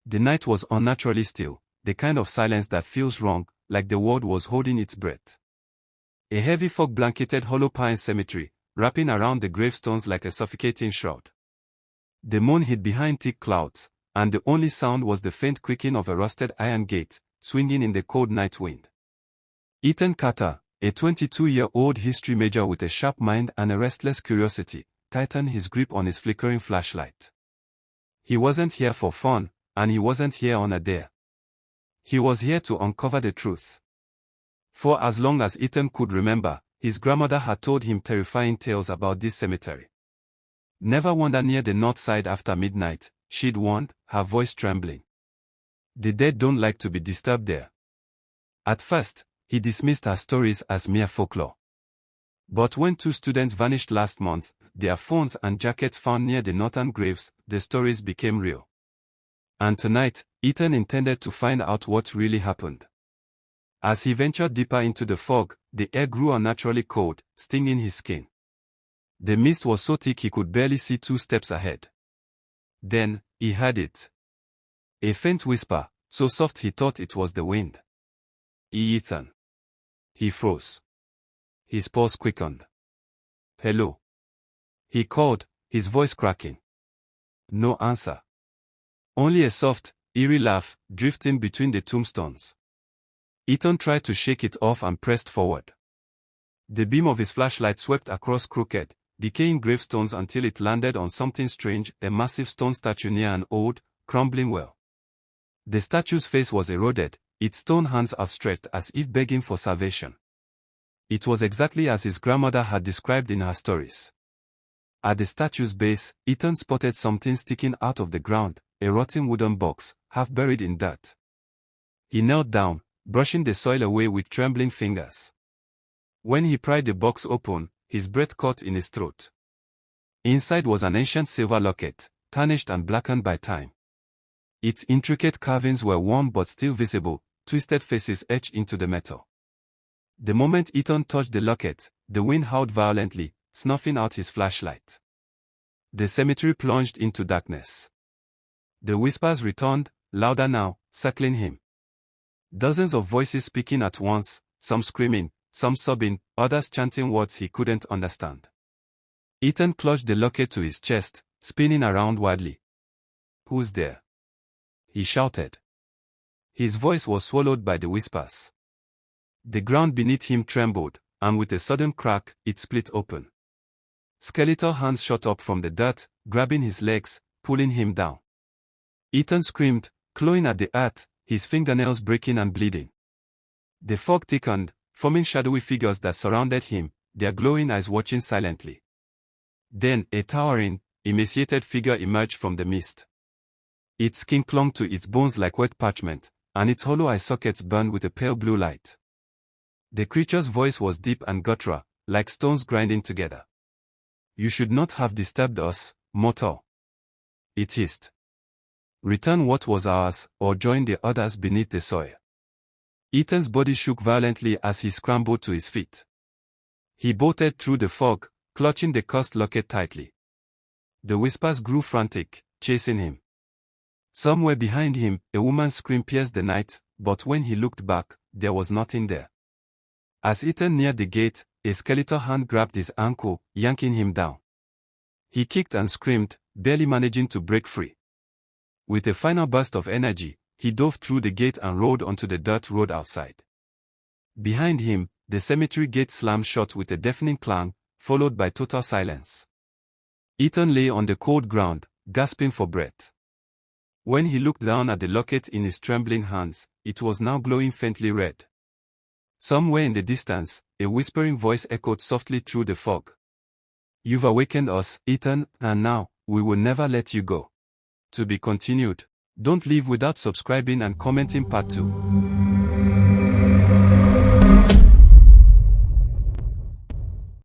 The night was unnaturally still, the kind of silence that feels wrong, like the world was holding its breath. A heavy fog blanketed Hollow Pine Cemetery, wrapping around the gravestones like a suffocating shroud. The moon hid behind thick clouds, and the only sound was the faint creaking of a rusted iron gate, swinging in the cold night wind. Ethan Carter, a 22-year-old history major with a sharp mind and a restless curiosity, tightened his grip on his flickering flashlight. He wasn't here for fun, and he wasn't here on a dare. He was here to uncover the truth. For as long as Ethan could remember, his grandmother had told him terrifying tales about this cemetery. Never wander near the north side after midnight, she'd warned, her voice trembling. The dead don't like to be disturbed there. At first, he dismissed her stories as mere folklore. But when 2 students vanished last month, their phones and jackets found near the northern graves, the stories became real. And tonight, Ethan intended to find out what really happened. As he ventured deeper into the fog, the air grew unnaturally cold, stinging his skin. The mist was so thick he could barely see 2 steps ahead. Then, he heard it. A faint whisper, so soft he thought it was the wind. Ethan. He froze. His pulse quickened. Hello. He called, his voice cracking. No answer. Only a soft, eerie laugh, drifting between the tombstones. Ethan tried to shake it off and pressed forward. The beam of his flashlight swept across crooked, decaying gravestones until it landed on something strange, a massive stone statue near an old, crumbling well. The statue's face was eroded, its stone hands outstretched as if begging for salvation. It was exactly as his grandmother had described in her stories. At the statue's base, Ethan spotted something sticking out of the ground, a rotting wooden box, half buried in dirt. He knelt down, brushing the soil away with trembling fingers. When he pried the box open, his breath caught in his throat. Inside was an ancient silver locket, tarnished and blackened by time. Its intricate carvings were worn but still visible, twisted faces etched into the metal. The moment Ethan touched the locket, the wind howled violently, snuffing out his flashlight. The cemetery plunged into darkness. The whispers returned, louder now, circling him. Dozens of voices speaking at once, some screaming, some sobbing, others chanting words he couldn't understand. Ethan clutched the locket to his chest, spinning around wildly. Who's there? He shouted. His voice was swallowed by the whispers. The ground beneath him trembled, and with a sudden crack, it split open. Skeletal hands shot up from the dirt, grabbing his legs, pulling him down. Ethan screamed, clawing at the earth, his fingernails breaking and bleeding. The fog thickened, forming shadowy figures that surrounded him, their glowing eyes watching silently. Then, a towering, emaciated figure emerged from the mist. Its skin clung to its bones like wet parchment, and its hollow eye sockets burned with a pale blue light. The creature's voice was deep and guttural, like stones grinding together. You should not have disturbed us, mortal. It hissed. Return what was ours, or join the others beneath the soil. Ethan's body shook violently as he scrambled to his feet. He bolted through the fog, clutching the cursed locket tightly. The whispers grew frantic, chasing him. Somewhere behind him, a woman's scream pierced the night, but when he looked back, there was nothing there. As Ethan neared the gate, a skeletal hand grabbed his ankle, yanking him down. He kicked and screamed, barely managing to break free. With a final burst of energy, he dove through the gate and rolled onto the dirt road outside. Behind him, the cemetery gate slammed shut with a deafening clang, followed by total silence. Ethan lay on the cold ground, gasping for breath. When he looked down at the locket in his trembling hands, it was now glowing faintly red. Somewhere in the distance, a whispering voice echoed softly through the fog. You've awakened us, Ethan, and now, we will never let you go. To be continued. Don't leave without subscribing and commenting part 2.